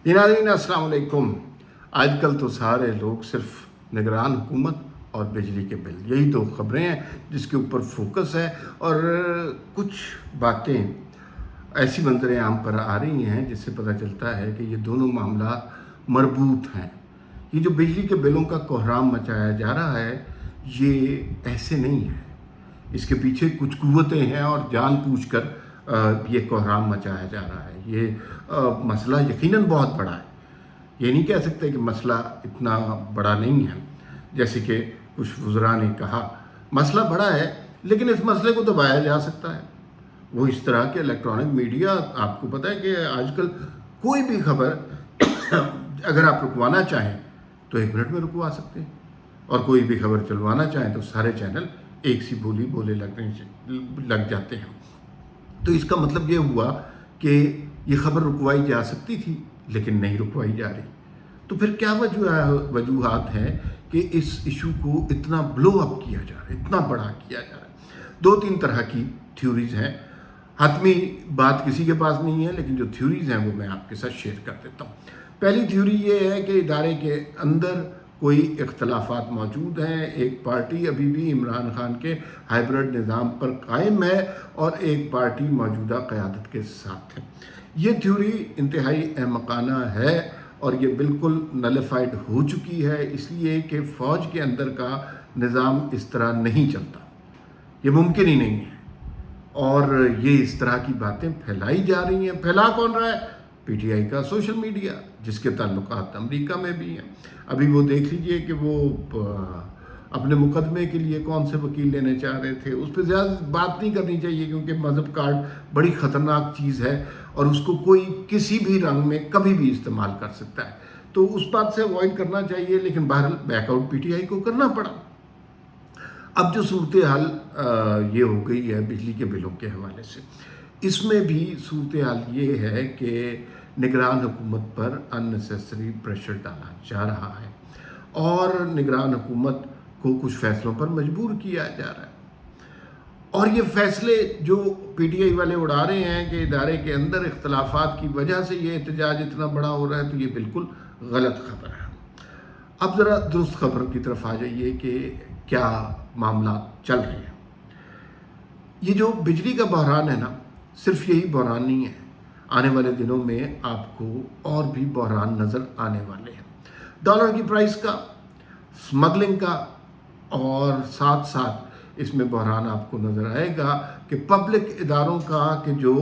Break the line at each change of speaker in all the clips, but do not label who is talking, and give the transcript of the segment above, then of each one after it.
नाज़रीन अस्सलाम वालेकुम। आजकल तो सारे लोग सिर्फ निगरान हुकूमत और बिजली के बिल, यही दो खबरें हैं जिसके ऊपर फोकस है। और कुछ बातें ऐसी मंजर आम पर आ रही हैं जिससे पता चलता है कि ये दोनों मामला मरबूत हैं। ये जो बिजली के बिलों का कोहराम मचाया जा रहा है ये ऐसे नहीं है, इसके पीछे कुछ कुव्वतें हैं और जानबूझकर ये कोहराम मचाया जा रहा है। ये मसला यकीनन बहुत बड़ा है, ये नहीं कह सकते कि मसला इतना बड़ा नहीं है। जैसे कि कुछ वज़रा ने कहा मसला बड़ा है लेकिन इस मसले को दबाया जा सकता है। वो इस तरह के इलेक्ट्रॉनिक मीडिया, आपको पता है कि आजकल कोई भी खबर अगर आप रुकवाना चाहें तो 1 मिनट में रुकवा सकते हैं, और कोई भी खबर चलवाना चाहें तो सारे चैनल एक सी बोली बोले लग जाते हैं। तो इसका मतलब ये हुआ कि ये खबर रुकवाई जा सकती थी लेकिन नहीं रुकवाई जा रही। तो फिर क्या वजूहात हैं कि इस इशू को इतना ब्लो अप किया जा रहा है, इतना बड़ा किया जा रहा है। 2-3 तरह की थ्योरीज हैं, हतमी बात किसी के पास नहीं है, लेकिन जो थ्योरीज हैं वो मैं आपके साथ शेयर कर देता हूँ। पहली थ्योरी ये है कि इदारे के अंदर कोई इख्तलाफात मौजूद हैं। एक पार्टी अभी भी इमरान खान के हाइब्रिड निज़ाम पर कायम है और एक पार्टी मौजूदा क़यादत के साथ है। ये थ्योरी इंतहाई अहमकाना है और ये बिल्कुल नलिफाइड हो चुकी है, इसलिए कि फ़ौज के अंदर का निज़ाम इस तरह नहीं चलता, ये मुमकिन ही नहीं है। और ये इस तरह की बातें फैलाई जा रही हैं। फैला कौन रहा है? पीटीआई का सोशल मीडिया, जिसके ताल्लुकात अमेरिका में भी हैं। अभी वो देख लीजिए कि वो अपने मुकदमे के लिए कौन से वकील लेने चाह रहे थे, उस पर ज़्यादा बात नहीं करनी चाहिए क्योंकि मज़हब कार्ड बड़ी ख़तरनाक चीज़ है और उसको कोई किसी भी रंग में कभी भी इस्तेमाल कर सकता है, तो उस बात से अवॉइड करना चाहिए। लेकिन बहरहाल बैकआउट पीटीआई को करना पड़ा। अब जो सूरत हाल ये हो गई है बिजली के बिलों के हवाले से, इसमें भी सूरत हाल ये है कि निगरान हुकूमत पर अननेसेसरी प्रेशर डाला जा रहा है और निगरान हुकूमत को कुछ फैसलों पर मजबूर किया जा रहा है। और ये फैसले जो पीटीआई वाले उड़ा रहे हैं कि इदारे के अंदर इख्तलाफात की वजह से ये एहतजाज इतना बड़ा हो रहा है, तो ये बिल्कुल गलत खबर है। अब ज़रा दुरुस्त खबर की तरफ आ जाइए कि क्या मामला चल रहे हैं। ये जो बिजली का बहरान है ना, सिर्फ यही बहरान नहीं है, आने वाले दिनों में आपको और भी बहरान नज़र आने वाले हैं। डॉलर की प्राइस का, स्मगलिंग का, और साथ साथ इसमें बहरान आपको नज़र आएगा कि पब्लिक इदारों का कि जो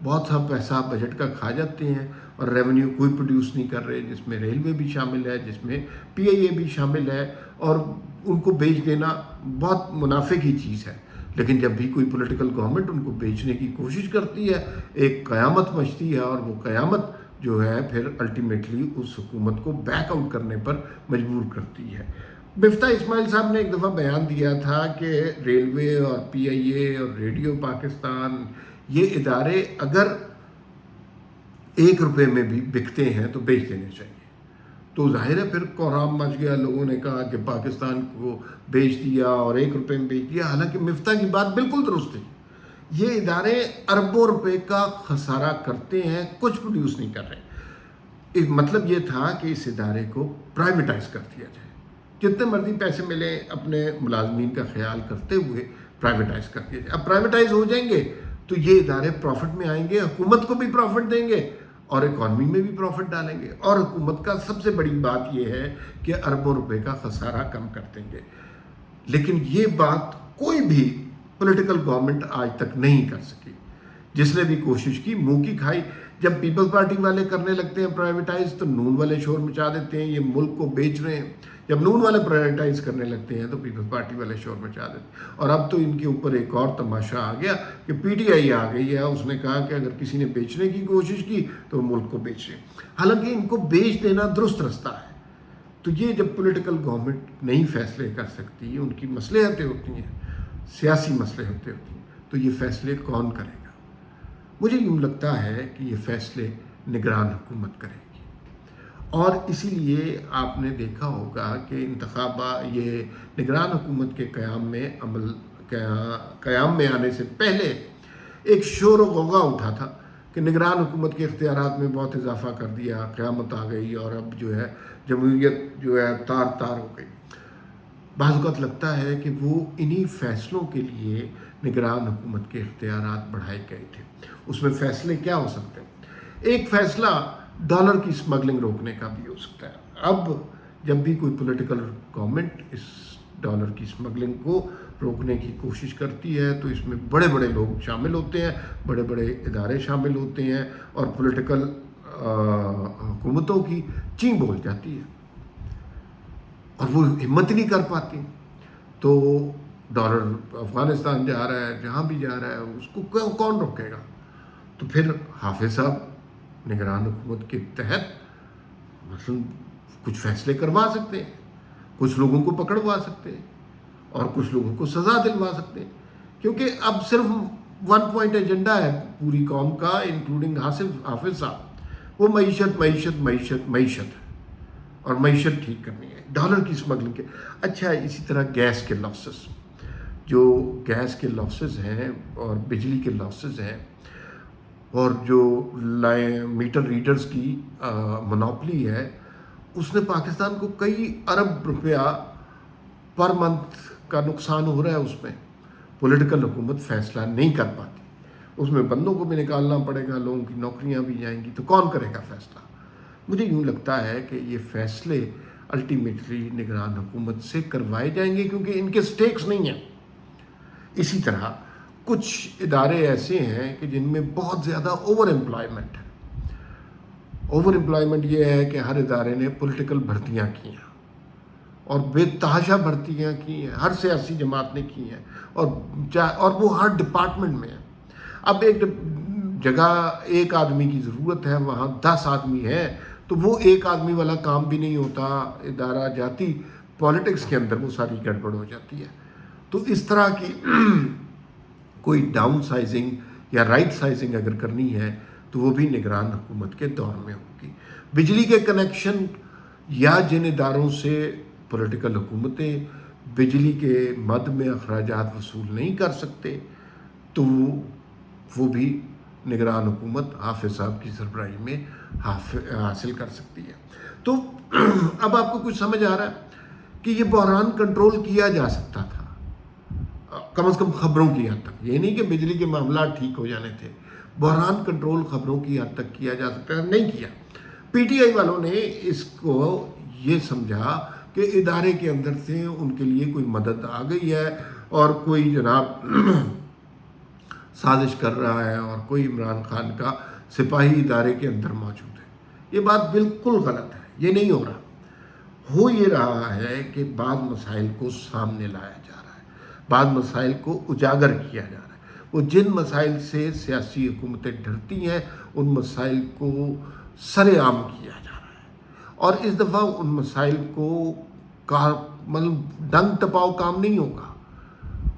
बहुत सा पैसा बजट का खा जाते हैं और रेवेन्यू कोई प्रोड्यूस नहीं कर रहे, जिसमें रेलवे भी शामिल है, जिसमें पीआईए भी शामिल है, और उनको बेच देना बहुत मुनाफे की चीज़ है। लेकिन जब भी कोई पॉलिटिकल गवर्नमेंट उनको बेचने की कोशिश करती है, एक क़यामत मचती है और वो क़यामत जो है फिर अल्टीमेटली उस हुकूमत को बैकआउट करने पर मजबूर करती है। मिफ्ता इस्माइल साहब ने एक दफ़ा बयान दिया था कि रेलवे और पीआईए और रेडियो पाकिस्तान, ये इदारे अगर 1 रुपये में भी बिकते हैं तो बेच देने चाहिए। तो जाहिर है फिर कोहराम मच गया, लोगों ने कहा कि पाकिस्तान को बेच दिया और 1 रुपये में बेच दिया। हालांकि मिफ्ता की बात बिल्कुल दुरुस्त है, ये इदारे अरबों रुपए का खसारा करते हैं, कुछ प्रोड्यूस नहीं कर रहे। मतलब ये था कि इस इदारे को प्राइवेटाइज कर दिया जाए, जितने मर्जी पैसे मिले अपने मुलाजमीन का ख्याल करते हुए प्राइवेटाइज कर दिया जाए। अब प्राइवेटाइज हो जाएंगे तो ये इदारे प्रॉफिट में आएंगे, हुकूमत को भी प्रॉफिट देंगे और इकॉनमी में भी प्रॉफिट डालेंगे। और हुकूमत का सबसे बड़ी बात यह है कि अरबों रुपए का खसारा कम कर देंगे। लेकिन ये बात कोई भी पॉलिटिकल गवर्नमेंट आज तक नहीं कर सकी। जिसने भी कोशिश की मुंह की खाई। जब पीपल्स पार्टी वाले करने लगते हैं प्राइवेटाइज तो नून वाले शोर मचा देते हैं, ये मुल्क को बेच रहे हैं। जब नून वाले प्राइवेटाइज करने लगते हैं तो पीपल्स पार्टी वाले शोर मचा देते हैं। और अब तो इनके ऊपर एक और तमाशा आ गया कि पीटीआई आ गई है, उसने कहा कि अगर किसी ने बेचने की कोशिश की तो मुल्क को बेच रहे। हालांकि इनको बेच देना दुरुस्त रास्ता है। तो ये जब पॉलिटिकल गवर्नमेंट नई फैसले कर सकती है, उनकी मसलहतें होती हैं, सियासी मसलहतें होती हैं, तो ये फैसले कौन करेगा? मुझे यूँ लगता है कि ये फैसले निगरान हुकूमत करेगी। और इसीलिए आपने देखा होगा कि ये निगरान हुकूमत के क़याम में आने से पहले एक शोर व गौगा उठा था کہ نگران حکومت کے اختیارات میں بہت اضافہ کر دیا، قیامت آ گئی اور اب جو ہے جمہوریت جو ہے تار تار ہو گئی۔ بعض اوقات لگتا ہے کہ وہ انہی فیصلوں کے لیے نگران حکومت کے اختیارات بڑھائے گئے تھے۔ اس میں فیصلے کیا ہو سکتے ہیں؟ ایک فیصلہ ڈالر کی اسمگلنگ روکنے کا بھی ہو سکتا ہے۔ اب جب بھی کوئی پولیٹیکل گورنمنٹ اس ڈالر کی اسمگلنگ کو روکنے کی کوشش کرتی ہے تو اس میں بڑے بڑے لوگ شامل ہوتے ہیں، بڑے بڑے ادارے شامل ہوتے ہیں اور پولیٹیکل حکومتوں کی چیں بول جاتی ہے اور وہ ہمت نہیں کر پاتی۔ تو ڈالر افغانستان جا رہا ہے، جہاں بھی جا رہا ہے، اس کو کون روکے گا؟ تو پھر حافظ صاحب نگران حکومت کے تحت مثلا کچھ فیصلے کروا سکتے ہیں، کچھ لوگوں کو پکڑوا سکتے ہیں اور کچھ لوگوں کو سزا دلوا سکتے ہیں، کیونکہ اب صرف 1 پوائنٹ ایجنڈا ہے پوری قوم کا انکلوڈنگ حافظ صاحب، وہ معیشت معیشت معیشت معیشت اور معیشت ٹھیک کرنی ہے، ڈالر کی اسمگلنگ کے۔ اچھا، اسی طرح گیس کے لاسز، جو گیس کے لاسز ہیں اور بجلی کے لاسز ہیں اور جو میٹر ریڈرز کی منوپلی ہے، اس نے پاکستان کو کئی ارب روپیہ پر منتھ کا نقصان ہو رہا ہے۔ اس میں پولیٹیکل حکومت فیصلہ نہیں کر پاتی، اس میں بندوں کو بھی نکالنا پڑے گا، لوگوں کی نوکریاں بھی جائیں گی، تو کون کرے گا فیصلہ؟ مجھے یوں لگتا ہے کہ یہ فیصلے الٹیمیٹلی نگران حکومت سے کروائے جائیں گے کیونکہ ان کے سٹیکس نہیں ہیں۔ اسی طرح کچھ ادارے ایسے ہیں کہ جن میں بہت زیادہ اوور امپلائمنٹ ہے۔ اوور امپلائمنٹ یہ ہے کہ ہر ادارے نے پولیٹیکل بھرتیاں کی ہیں اور بے تحاشا بھرتیاں کی ہیں، ہر سیاسی جماعت نے کی ہیں اور وہ ہر ڈپارٹمنٹ میں ہیں۔ اب ایک جگہ ایک آدمی کی ضرورت ہے، وہاں 10 آدمی ہیں، تو وہ ایک آدمی والا کام بھی نہیں ہوتا، ادارہ جاتی پالیٹکس کے اندر وہ ساری گڑبڑ ہو جاتی ہے۔ تو اس طرح کی کوئی ڈاؤن سائزنگ یا رائٹ سائزنگ اگر کرنی ہے تو وہ بھی نگران حکومت کے دور میں ہوگی۔ بجلی کے کنیکشن یا جن اداروں سے پولیٹیکل حکومتیں بجلی کے مد میں اخراجات وصول نہیں کر سکتے تو وہ بھی نگران حکومت حافظ صاحب کی سربراہی میں حاصل کر سکتی ہے۔ تو اب آپ کو کچھ سمجھ آ رہا ہے کہ یہ بحران کنٹرول کیا جا سکتا تھا، کم از کم خبروں کی حد تک۔ یہ نہیں کہ بجلی کے معاملات ٹھیک ہو جانے تھے، بحران کنٹرول خبروں کی حد تک کیا جا سکتا ہے، نہیں کیا۔ پی ٹی آئی والوں نے اس کو یہ سمجھا کہ ادارے کے اندر سے ان کے لیے کوئی مدد آ گئی ہے اور کوئی جناب سازش کر رہا ہے اور کوئی عمران خان کا سپاہی ادارے کے اندر موجود ہے۔ یہ بات بالکل غلط ہے، یہ نہیں ہو رہا۔ ہو یہ رہا ہے کہ بعض مسائل کو سامنے لایا جا رہا ہے، بعض مسائل کو اجاگر کیا جا رہا ہے۔ وہ جن مسائل سے سیاسی حکومتیں ڈرتی ہیں ان مسائل کو سر عام کیا جا رہا ہے، اور اس دفعہ ان مسائل کو ڈنگ ٹپاؤ کام نہیں ہوگا،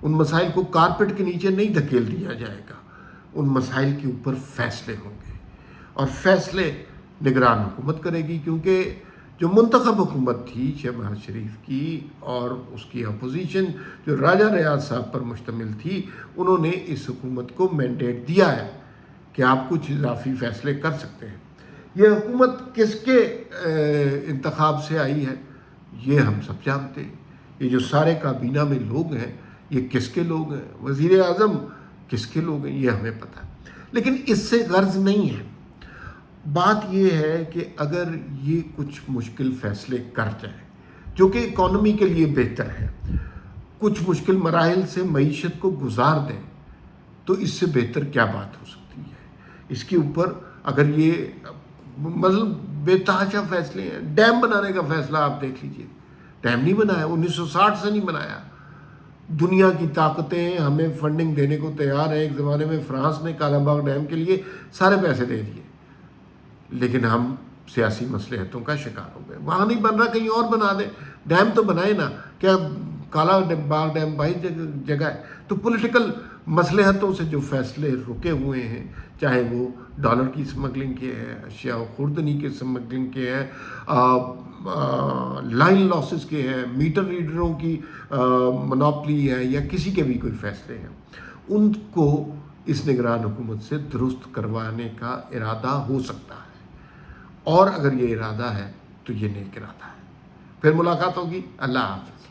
ان مسائل کو کارپٹ کے نیچے نہیں دھکیل دیا جائے گا، ان مسائل کے اوپر فیصلے ہوں گے اور فیصلے نگران حکومت کرے گی، کیونکہ جو منتخب حکومت تھی شہباز شریف کی اور اس کی اپوزیشن جو راجہ ریاض صاحب پر مشتمل تھی، انہوں نے اس حکومت کو مینڈیٹ دیا ہے کہ آپ کچھ اضافی فیصلے کر سکتے ہیں۔ یہ حکومت کس کے انتخاب سے آئی ہے یہ ہم سب جانتے ہیں۔ یہ جو سارے کابینہ میں لوگ ہیں یہ کس کے لوگ ہیں، وزیر اعظم کس کے لوگ ہیں، یہ ہمیں پتہ ہے۔ لیکن اس سے غرض نہیں ہے، بات یہ ہے کہ اگر یہ کچھ مشکل فیصلے کر جائیں جو کہ اکانومی کے لیے بہتر ہے، کچھ مشکل مراحل سے معیشت کو گزار دیں، تو اس سے بہتر کیا بات ہو سکتی ہے؟ اس کے اوپر اگر یہ مطلب بے تحاشا فیصلے ہیں، ڈیم بنانے کا فیصلہ آپ دیکھ لیجئے، ڈیم نہیں بنایا، 1960 سے نہیں بنایا۔ دنیا کی طاقتیں ہمیں فنڈنگ دینے کو تیار ہیں، ایک زمانے میں فرانس نے کالا باغ ڈیم کے لیے سارے پیسے دے دیے، لیکن ہم سیاسی مصلحتوں کا شکار ہو گئے۔ وہاں نہیں بن رہا، کہیں اور بنا دیں، ڈیم تو بنائے نا، کیا کالا باغ ڈیم بھائی جگہ ہے؟ تو پولیٹیکل مصلحتوں سے جو فیصلے رکے ہوئے ہیں، چاہے وہ ڈالر کی اسمگلنگ کے ہیں، اشیاء خوردنی کے اسمگلنگ کے ہیں، لائن لاسز کے ہیں، میٹر ریڈروں کی منوپلی ہے، یا کسی کے بھی کوئی فیصلے ہیں، ان کو اس نگران حکومت سے درست کروانے کا ارادہ ہو سکتا ہے، اور اگر یہ ارادہ ہے تو یہ نیک ارادہ ہے۔ پھر ملاقات ہوگی۔ اللہ حافظ۔